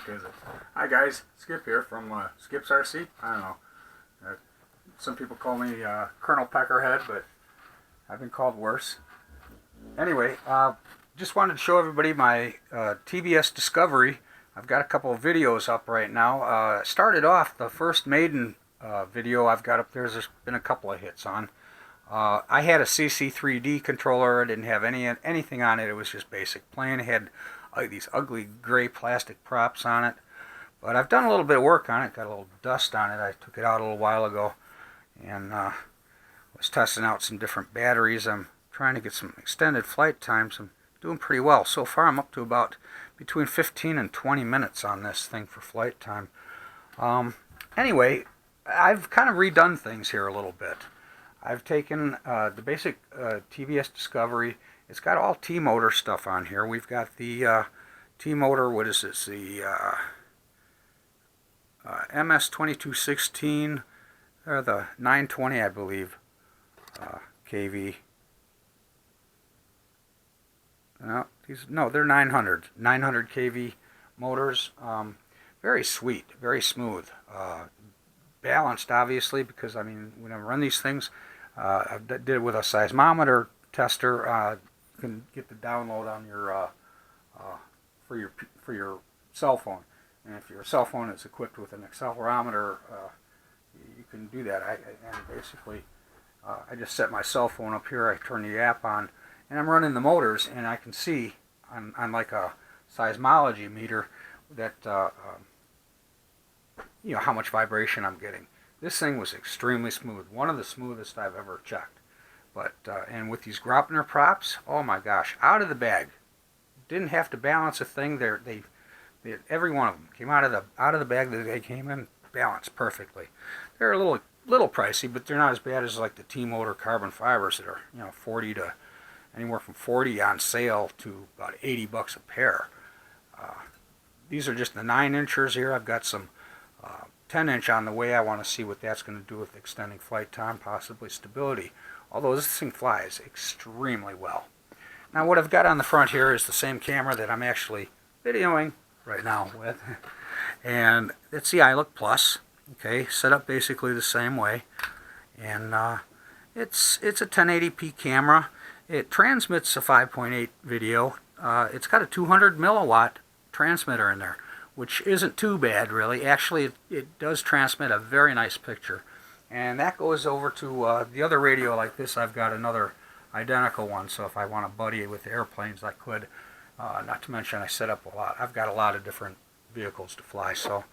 work, is it? Hi guys, Skip here from Skip's RC. I don't know. Some people call me Colonel Peckerhead, but I've been called worse. Anyway, just wanted to show everybody my TBS Discovery. I've got a couple of videos up right now. Started off the first maiden video I've got up there's been a couple of hits on. I had a CC3D controller. I didn't have anything on it. It was just basic plain. It had these ugly gray plastic props on it. But I've done a little bit of work on it. Got a little dust on it. I took it out a little while ago and was testing out some different batteries. I'm trying to get some extended flight times. I'm doing pretty well. So far I'm up to about between 15 and 20 minutes on this thing for flight time. Anyway, I've kind of redone things here a little bit. I've taken the basic TBS Discovery. It's got all T-motor stuff on here. We've got the T-motor, what is this, the MS2216, or the 920, I believe, kV. No, they're 900 kV motors. Very sweet, very smooth. Balanced, obviously, because I mean, when I run these things, I did it with a seismometer tester. You can get the download on your for your cell phone, and if your cell phone is equipped with an accelerometer, you can do that. And basically, I just set my cell phone up here. I turn the app on, and I'm running the motors, and I can see on like a seismology meter that you know how much vibration I'm getting. This thing was extremely smooth, one of the smoothest I've ever checked. But and with these Graupner props, oh my gosh, out of the bag. Didn't have to balance a thing. They every one of them came out of the bag that they came in balanced perfectly. They're a little pricey, but they're not as bad as like the T-motor carbon fibers that are 40 to anywhere from 40 on sale to about $80 a pair. These are just the 9-inchers here. I've got some 10-inch on the way. I want to see what that's going to do with extending flight time, possibly stability. Although this thing flies extremely well. Now what I've got on the front here is the same camera that I'm actually videoing right now with. And it's the iLook Plus. Okay, set up basically the same way. And it's a 1080p camera. It transmits a 5.8 video. It's got a 200 milliwatt transmitter in there, which isn't too bad really. Actually, it does transmit a very nice picture. And that goes over to the other radio like this. I've got another identical one, so if I want to buddy with airplanes, I could. Not to mention I set up a lot. I've got a lot of different vehicles to fly, so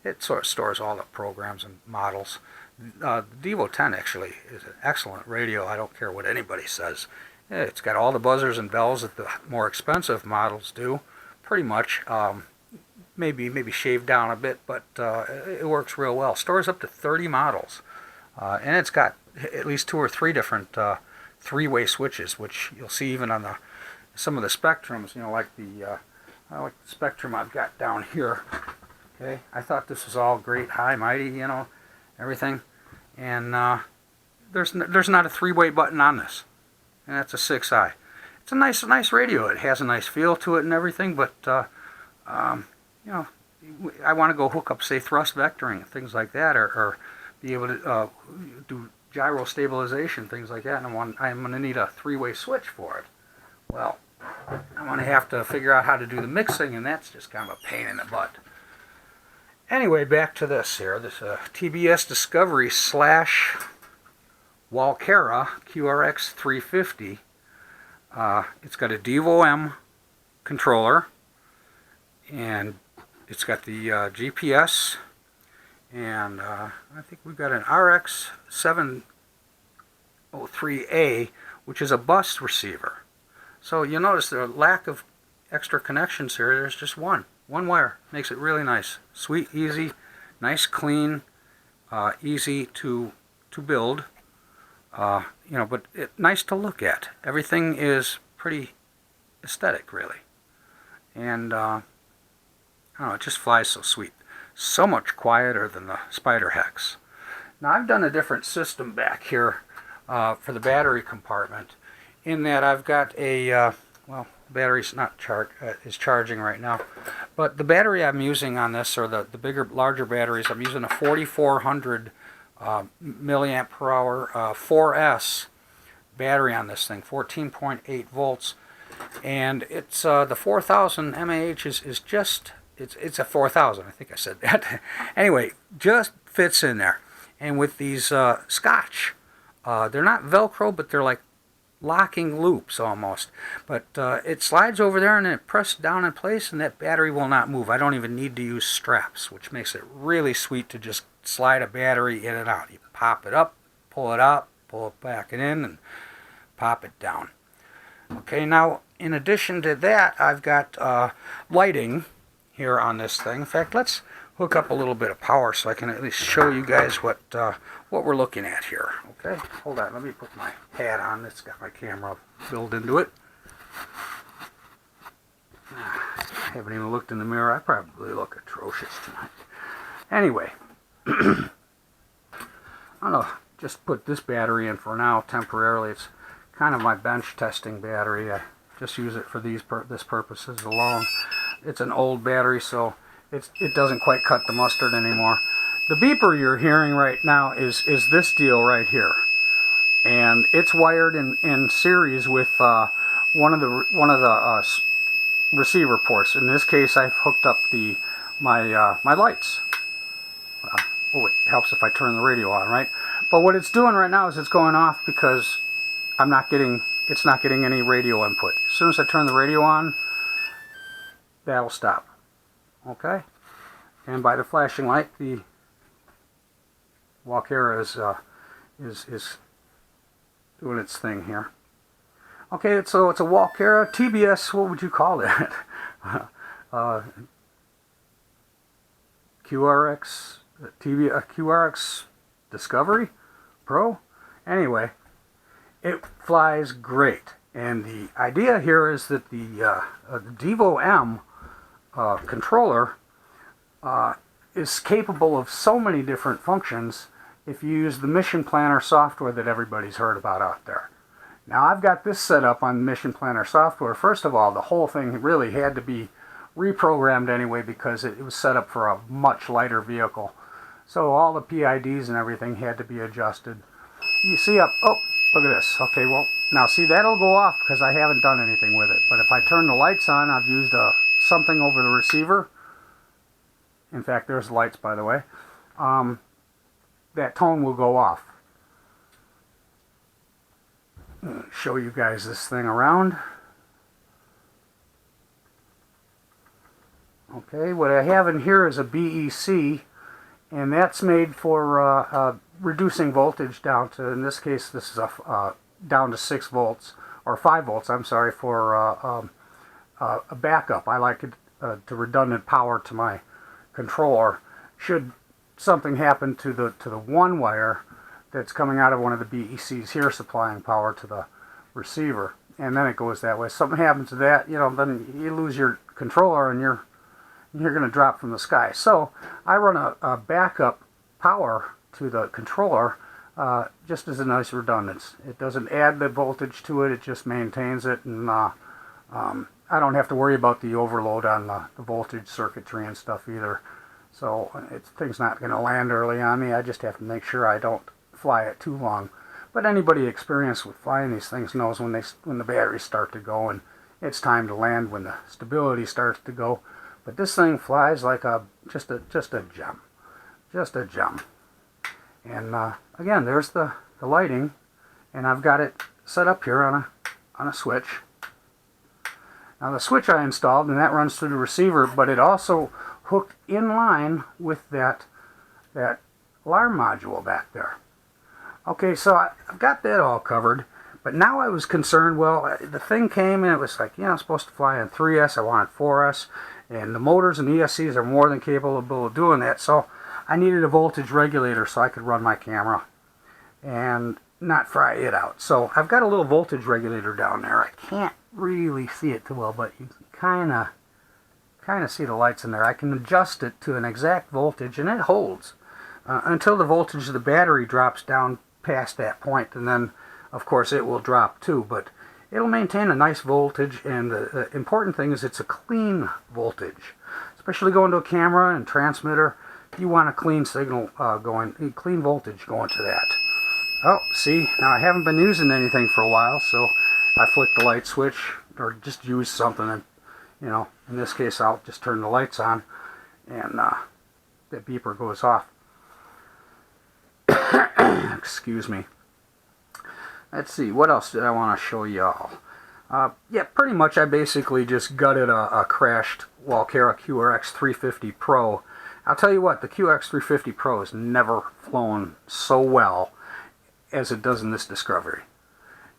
it sort of stores all the programs and models. The Devo 10 actually is an excellent radio. I don't care what anybody says. It's got all the buzzers and bells that the more expensive models do, pretty much. Maybe shaved down a bit, but it works real well. Stores up to 30 models. And it's got at least 2 or 3 different three-way switches, which you'll see even on some of the Spectrums. Like the Spectrum I've got down here. Okay, I thought this was all great, high, mighty, everything, and there's not a 3-way button on this, and that's a 6i. It's a nice radio. It has a nice feel to it and everything, but I want to go hook up, say, thrust vectoring and things like that, or be able to do gyro stabilization, things like that, and I'm going to need a 3-way switch for it. Well, I'm going to have to figure out how to do the mixing, and that's just kind of a pain in the butt. Anyway, back to this here. This TBS Discovery / Walkera QRX 350. It's got a Devo M controller, and it's got the GPS, and I think we've got an RX 703A, which is a bus receiver. So you'll notice the lack of extra connections here. There's just one wire. Makes it really nice. Sweet, easy, nice, clean, easy to build. But nice to look at. Everything is pretty aesthetic, really. And it just flies so sweet. So much quieter than the Spider Hex. Now I've done a different system back here for the battery compartment, in that I've got a, The battery's not is charging right now. But the battery I'm using on this, or the bigger, larger batteries, I'm using a 4400 milliamp per hour 4S battery on this thing, 14.8 volts, and it's the 4000 mAh is just it's a 4000. I think I said that. Anyway, just fits in there. And with these Scotch, they're not Velcro, but they're like locking loops almost. But it slides over there and it presses down in place, and that battery will not move. I don't even need to use straps, which makes it really sweet to just slide a battery in and out. You pop it up, pull it out, pull it back and in, and pop it down. Okay, now in addition to that, I've got lighting here on this thing. In fact, let's hook up a little bit of power so I can at least show you guys what we're looking at here. Okay, hold on, let me put my hat on. It's got my camera built into it. I haven't even looked in the mirror. I probably look atrocious tonight. Anyway, I'm gonna just put this battery in for now temporarily. It's kind of my bench testing battery. I just use it for this purposes alone. It's an old battery, so it doesn't quite cut the mustard anymore. The beeper you're hearing right now is this deal right here, and it's wired in series with one of the receiver ports. In this case, I've hooked up my lights. Oh, it helps if I turn the radio on, right? But what it's doing right now is it's going off because it's not getting any radio input. As soon as I turn the radio on, that'll stop. Okay? And by the flashing light, the Walkera is doing its thing here. Okay, so it's a Walkera TBS. What would you call that? QRX Discovery Pro. Anyway, it flies great, and the idea here is that the Devo M controller is capable of so many different functions if you use the Mission Planner software that everybody's heard about out there. Now, I've got this set up on Mission Planner software. First of all, the whole thing really had to be reprogrammed anyway because it was set up for a much lighter vehicle. So all the PIDs and everything had to be adjusted. You see up, oh, look at this. Okay, well, now see, that'll go off because I haven't done anything with it. But if I turn the lights on, I've used something over the receiver. In fact, there's lights, by the way. That tone will go off. Show you guys this thing around. Okay, what I have in here is a BEC, and that's made for reducing voltage down to, in this case, this is down to 6 volts, or 5 volts, I'm sorry, for a backup. I like it to redundant power to my controller. Should something happen to the one wire that's coming out of one of the BECs here supplying power to the receiver, and then it goes that way. Something happens to that, you know, then you lose your controller and you're going to drop from the sky. So I run a backup power to the controller just as a nice redundance. It doesn't add the voltage to it, it just maintains it, and I don't have to worry about the overload on the voltage circuitry and stuff either. So thing's not going to land early on me. I just have to make sure I don't fly it too long. But anybody experienced with flying these things knows when the batteries start to go and it's time to land, when the stability starts to go. But this thing flies like just a gem, just a gem. And again, there's the lighting, and I've got it set up here on a switch. Now the switch I installed, and that runs through the receiver, but it also hooked in line with that alarm module back there. Okay, so I've got that all covered, but now I was concerned, well, the thing came and it was like, you know, I'm supposed to fly in 3S, I wanted 4S, and the motors and ESCs are more than capable of doing that, so I needed a voltage regulator so I could run my camera and not fry it out. So I've got a little voltage regulator down there. I can't really see it too well, but you can kind of see the lights in there. I can adjust it to an exact voltage, and it holds until the voltage of the battery drops down past that point, and then of course it will drop too. But it'll maintain a nice voltage, and the important thing is it's a clean voltage. Especially going to a camera and transmitter, you want a clean signal clean voltage going to that. Oh, see, now I haven't been using anything for a while, so I flick the light switch, or just use something, and, you know, in this case I'll just turn the lights on, and the beeper goes off. Excuse me. Let's see, what else did I want to show y'all? Yeah, pretty much I basically just gutted a crashed Walkera QRX 350 Pro. I'll tell you what, the QRX 350 Pro has never flown so well as it does in this Discovery.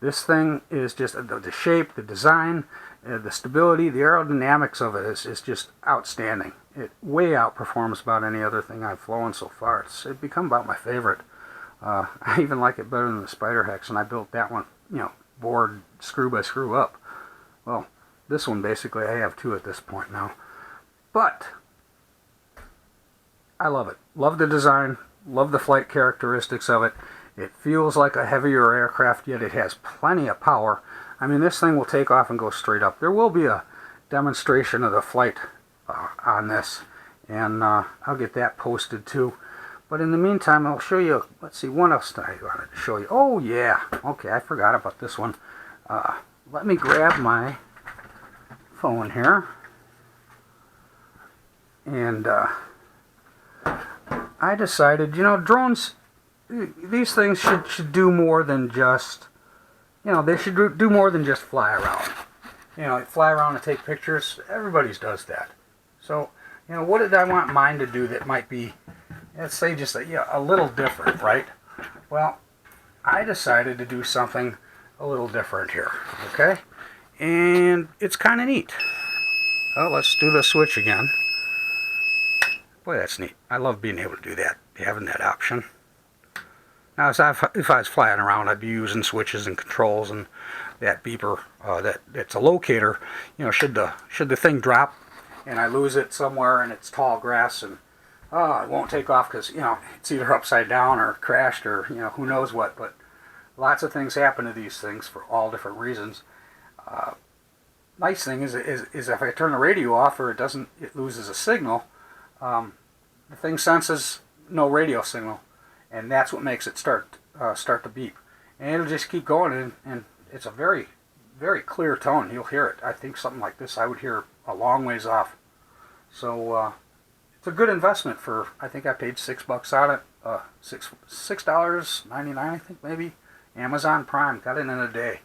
This thing is just, the shape, the design, the stability, the aerodynamics of it is just outstanding. It way outperforms about any other thing I've flown so far. It's become about my favorite. I even like it better than the Spider Hex, and I built that one, you know, board screw by screw up. Well, this one basically I have two at this point now. But I love it. Love the design, love the flight characteristics of it. It feels like a heavier aircraft, yet it has plenty of power. I mean, this thing will take off and go straight up. There will be a demonstration of the flight on this, and I'll get that posted too. But in the meantime, I'll show you, let's see, what else did I wanted to show you? Oh yeah, okay, I forgot about this one. Let me grab my phone here. And I decided, you know, drones, these things should do more than just, you know, they should do more than just fly around. You know, fly around and take pictures. Everybody does that. So, you know, what did I want mine to do that might be, let's say, just a little different, right? Well, I decided to do something a little different here, okay? And it's kind of neat. Oh, let's do the switch again. Boy, that's neat. I love being able to do that, having that option. Now, if I was flying around, I'd be using switches and controls and that beeper. It's a locator. You know, should the thing drop and I lose it somewhere and it's tall grass and it won't take off because, you know, it's either upside down or crashed or, you know, who knows what. But lots of things happen to these things for all different reasons. Nice thing is if I turn the radio off or it loses a signal, the thing senses no radio signal, and that's what makes it start to beep. And it'll just keep going, and it's a very, very clear tone. You'll hear it. I think something like this I would hear a long ways off. So it's a good investment for, I think I paid $6 on it, $6.99 I think maybe. Amazon Prime, got it in a day.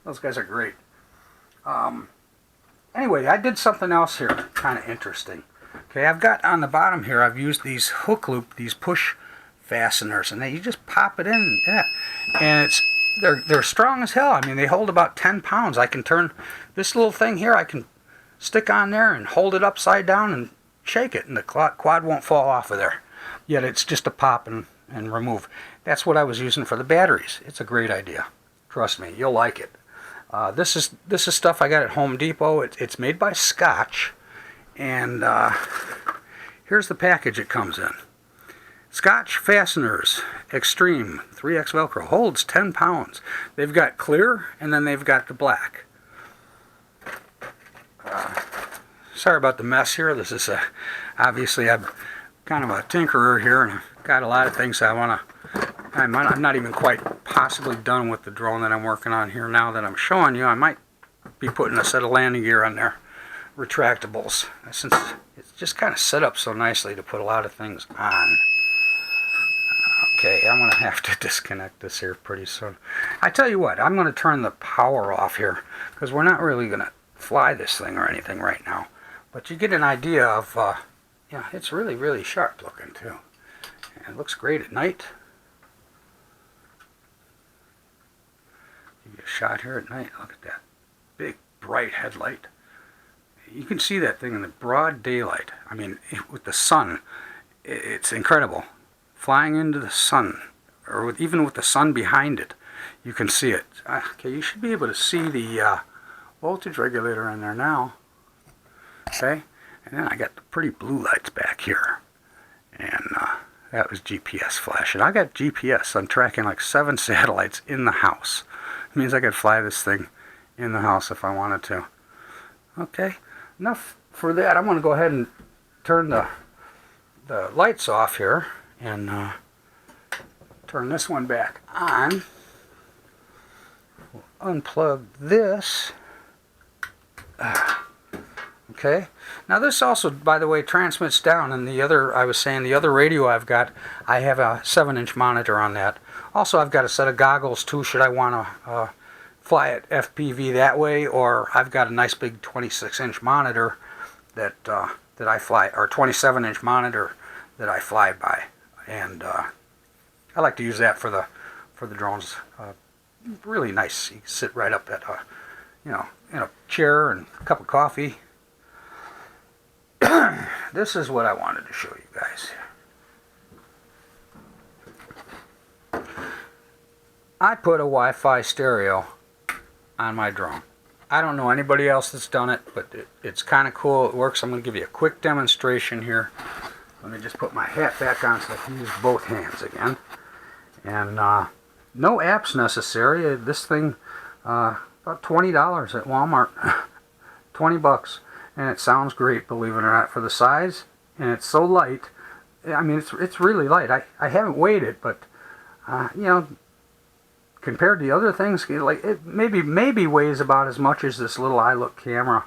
Those guys are great. Anyway, I did something else here, kind of interesting. Okay, I've got on the bottom here, I've used these hook loop, these push fasteners, and you just pop it in, and they're strong as hell. I mean, they hold about 10 pounds. I can turn this little thing here, I can stick on there and hold it upside down and shake it, and the quad won't fall off of there. Yet it's just a pop and remove. That's what I was using for the batteries. It's a great idea. Trust me, you'll like it. This is stuff I got at Home Depot. It's made by Scotch, and here's the package it comes in. Scotch Fasteners Extreme 3X Velcro, holds 10 pounds. They've got clear, and then they've got the black. Sorry about the mess here. This is obviously I'm kind of a tinkerer here, and I've got a lot of things I'm not even quite possibly done with the drone that I'm working on here now that I'm showing you. I might be putting a set of landing gear on there, retractables, since it's just kind of set up so nicely to put a lot of things on. Okay, I'm going to have to disconnect this here pretty soon. I tell you what, I'm going to turn the power off here because we're not really going to fly this thing or anything right now. But you get an idea of, yeah, it's really, really sharp looking too. And it looks great at night. You get a shot here at night. Look at that big, bright headlight. You can see that thing in the broad daylight. I mean, with the sun, it's incredible. Flying into the sun, or even with the sun behind it, you can see it. Okay, you should be able to see the voltage regulator in there now. Okay, and then I got the pretty blue lights back here, and that was GPS flashing. I got GPS. I'm tracking like 7 satellites in the house. It means I could fly this thing in the house if I wanted to. Okay, enough for that. I'm going to go ahead and turn the lights off here and turn this one back on. We'll unplug this. Okay, now this also, by the way, transmits down, and the other, I was saying, the other radio I've got, I have a 7-inch monitor on that. Also, I've got a set of goggles too, should I want to fly at FPV that way, or I've got a nice big 26-inch monitor that I fly, or 27-inch monitor that I fly by, and I like to use that for the drones. Really nice. You can sit right up at in a chair and a cup of coffee. This is what I wanted to show you guys. I put a Wi-Fi stereo on my drone. I don't know anybody else that's done it, but it's kind of cool. It works. I'm going to give you a quick demonstration here. Let me just put my hat back on so I can use both hands again. And no apps necessary. This thing, about $20 at Walmart. 20 bucks. And it sounds great, believe it or not, for the size. And it's so light. I mean, it's really light. I haven't weighed it, but, compared to the other things, like it maybe weighs about as much as this little iLook camera.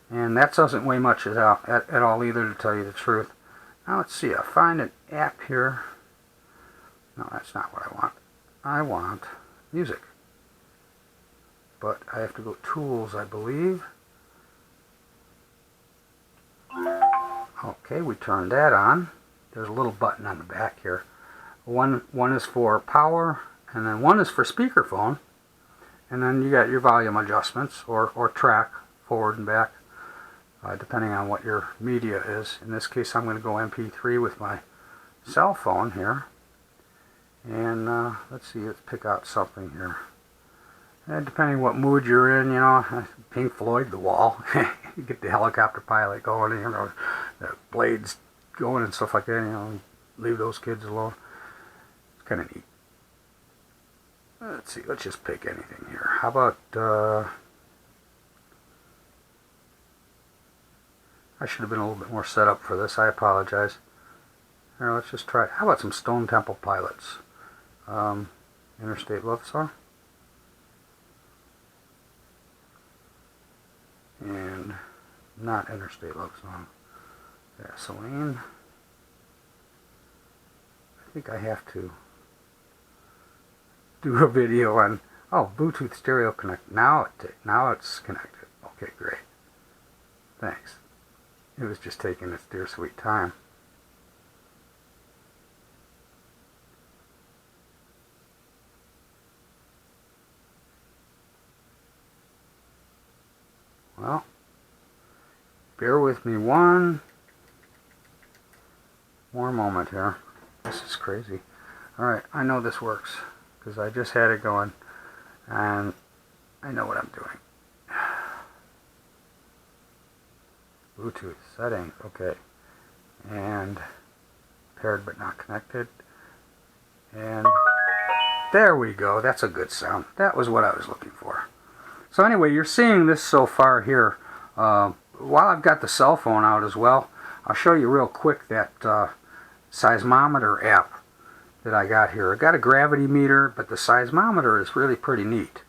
And that doesn't weigh much at all either, to tell you the truth. Now let's see, I'll find an app here. No, that's not what I want. I want music. But I have to go tools, I believe. Okay, we turn that on. There's a little button on the back here. One is for power, and then one is for speakerphone. And then you got your volume adjustments, or track, forward and back, depending on what your media is. In this case, I'm going to go MP3 with my cell phone here. And let's see, let's pick out something here. And depending on what mood you're in, Pink Floyd, The Wall. You get the helicopter pilot going, the blades going and stuff like that, leave those kids alone. It's kind of neat. Let's see, let's just pick anything here. How about, I should have been a little bit more set up for this, I apologize. Here, let's just try, how about some Stone Temple Pilots? Interstate Love Song. And not Interstate Love Song. Gasoline. I think I have to do a video on, Bluetooth stereo connect. Now it's connected. Okay, great. Thanks. It was just taking its dear sweet time. Well, bear with me one more moment here. This is crazy. Alright, I know this works because I just had it going and I know what I'm doing. Bluetooth settings, okay. And paired but not connected. And there we go. That's a good sound. That was what I was looking for. So anyway, you're seeing this so far here. While I've got the cell phone out as well, I'll show you real quick that seismometer app that I got here. I got a gravity meter, but the seismometer is really pretty neat.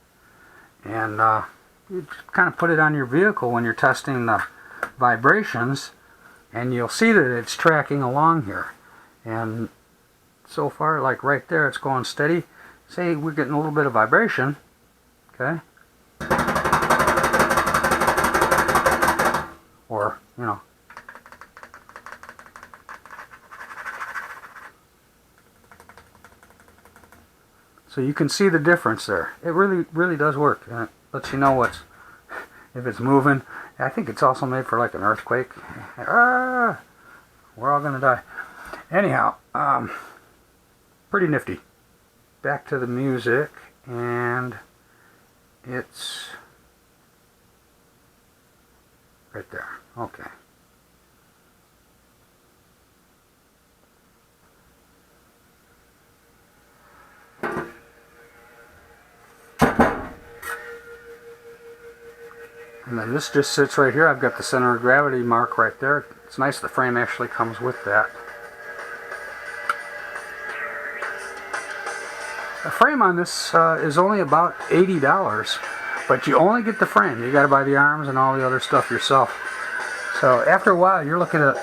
And you just kind of put it on your vehicle when you're testing the vibrations, and you'll see that it's tracking along here. And so far, like right there, it's going steady. Say we're getting a little bit of vibration, okay? Or, so you can see the difference there. It really does work. And it lets you know if it's moving. I think it's also made for like an earthquake. We're all gonna die. Anyhow, pretty nifty. Back to the music, and it's right there. Okay. And then this just sits right here. I've got the center of gravity mark right there. It's nice the frame actually comes with that. The frame on this is only about $80, but you only get the frame. You got to buy the arms and all the other stuff yourself. So after a while, you're looking at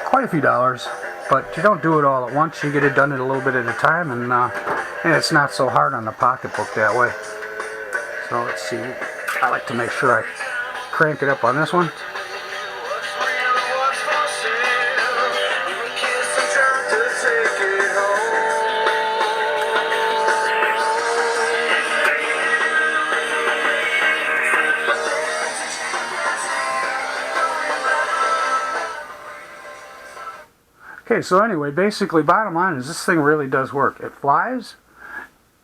quite a few dollars, but you don't do it all at once. You get it done at a little bit at a time, and it's not so hard on the pocketbook that way. So let's see. I like to make sure I crank it up on this one. Okay, so anyway, basically bottom line is this thing really does work. It flies.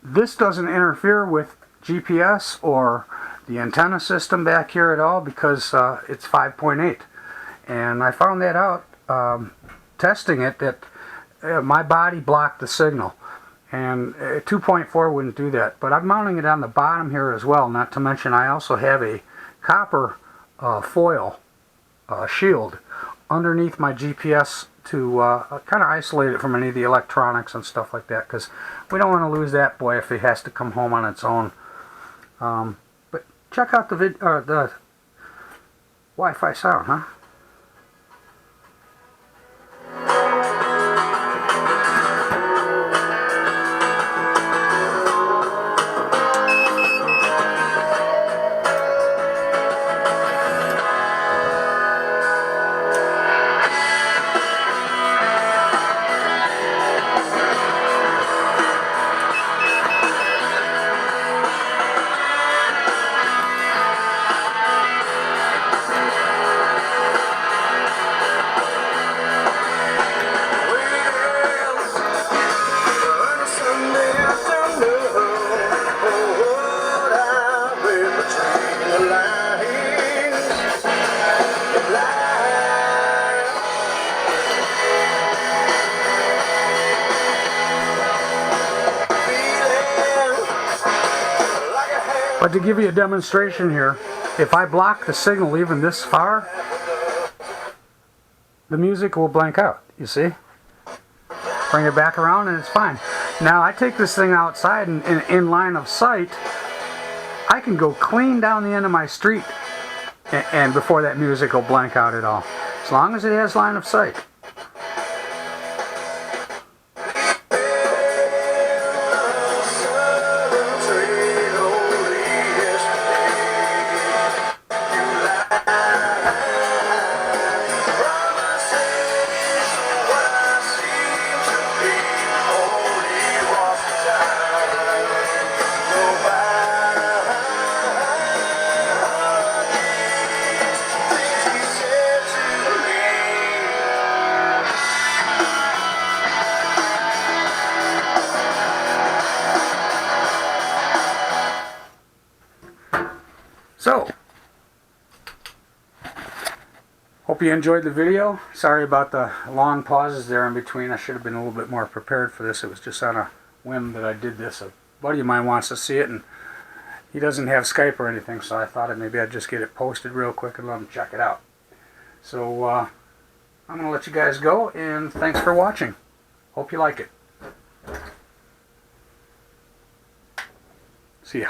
This doesn't interfere with GPS or the antenna system back here at all because it's 5.8. And I found that out testing it, that my body blocked the signal. And 2.4 wouldn't do that. But I'm mounting it on the bottom here as well, not to mention I also have a copper foil shield underneath my GPS to kind of isolate it from any of the electronics and stuff like that, because we don't want to lose that boy if it has to come home on its own. But check out the Wi-Fi sound, huh? But to give you a demonstration here, if I block the signal even this far, the music will blank out, you see? Bring it back around and it's fine. Now I take this thing outside and in line of sight, I can go clean down the end of my street and before that music will blank out at all. As long as it has line of sight. So, hope you enjoyed the video. Sorry about the long pauses there in between. I should have been a little bit more prepared for this. It was just on a whim that I did this. A buddy of mine wants to see it, and he doesn't have Skype or anything, so I thought maybe I'd just get it posted real quick and let him check it out. So, I'm going to let you guys go, and thanks for watching. Hope you like it. See ya.